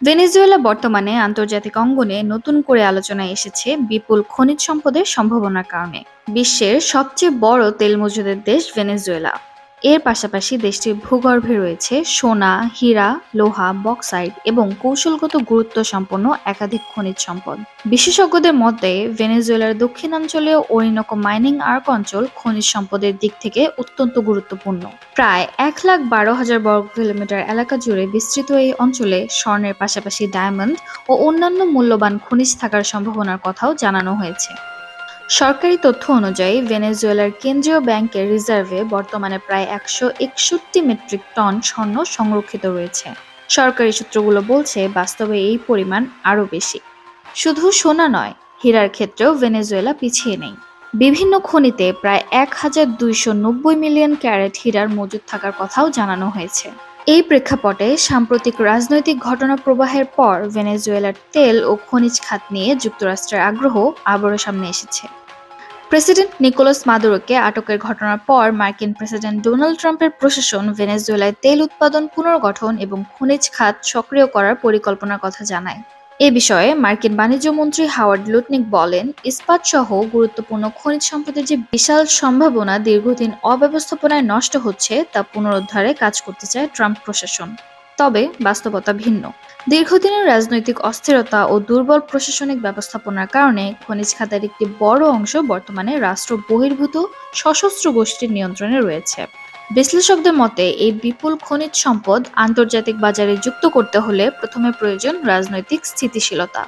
Venezuela বর্তমানে আন্তর্জাতিক অঙ্গনে নতুন করে আলোচনায় এসেছে বিপুল খনিজ সম্পদের সম্ভাবনার কারণে। বিশ্বের সবচেয়ে বড় তেল মজুদের দেশ ভেনেজুয়েলা। এর পাশাপাশি দেশটির ভূগর্ভে রয়েছে সোনা, হীরা, লোহা, বক্সাইট এবং কৌশলগত গুরুত্ব সম্পন্ন একাধিক খনিজ সম্পদ। বিশেষজ্ঞদের মতে ভেনেজুয়েলার দক্ষিণাঞ্চলীয় ওরিনোকো মাইনিং আর্ক অঞ্চল খনিজ সম্পদের দিক থেকে অত্যন্ত গুরুত্বপূর্ণ। প্রায় 1,12,000 বর্গ কিলোমিটার এলাকা জুড়ে বিস্তৃত এই অঞ্চলে স্বর্ণের পাশাপাশি ডায়মন্ড ও অন্যান্য মূল্যবান খনিজ থাকার সম্ভাবনার কথাও জানানো হয়েছে। সরকারি তথ্য অনুযায়ী ভেনেজুয়েলার কেন্দ্রীয় ব্যাংকের রিজার্ভে বর্তমানে প্রায় 161 মেট্রিক টন স্বর্ণ সংরক্ষিত রয়েছে। সরকারি সূত্রগুলো বলছে বাস্তবে এই পরিমাণ আরও বেশি। শুধু সোনা নয়, হীরার ক্ষেত্রেও ভেনেজুয়েলা পিছিয়ে নেই। বিভিন্ন খনিতে প্রায় 1,290 মিলিয়ন ক্যারেট হীরার মজুদ থাকার কথাও জানানো হয়েছে। এই প্রেক্ষাপটে সাম্প্রতিক রাজনৈতিক ঘটনা প্রবাহের পর ভেনেজুয়েলার তেল ও খনিজ খাত নিয়ে যুক্তরাষ্ট্রের আগ্রহ আবারও সামনে এসেছে। প্রেসিডেন্ট নিকোলাস মাদুরোকে আটকের ঘটনার পর মার্কিন প্রেসিডেন্ট ডোনাল্ড ট্রাম্পের প্রশাসন ভেনেজুয়েলায় তেল উৎপাদন পুনর্গঠন এবং খনিজ খাত সক্রিয় করার পরিকল্পনার কথা জানায়। এ বিষয়ে মার্কিন বাণিজ্য মন্ত্রী হাওয়ার্ড লুটনিক বলেন, ইস্পাত সহ গুরুত্বপূর্ণ খনিজ সম্পদের যে বিশাল সম্ভাবনা দীর্ঘদিন অব্যবস্থাপনায় নষ্ট হচ্ছে তা পুনরুদ্ধারে কাজ করতে চায় ট্রাম্প প্রশাসন। তবে বাস্তবতা ভিন্ন। দীর্ঘদিনের রাজনৈতিক অস্থিরতা ও দুর্বল প্রশাসনিক ব্যবস্থাপনার কারণে খনিজ খাতের একটি বড় অংশ বর্তমানে রাষ্ট্র বহির্ভূত সশস্ত্র গোষ্ঠীর নিয়ন্ত্রণে রয়েছে। বিশ্লেষকদের মতে এই বিপুল খনিজ সম্পদ আন্তর্জাতিক বাজারে যুক্ত করতে হলে প্রথমে প্রয়োজন রাজনৈতিক স্থিতিশীলতা।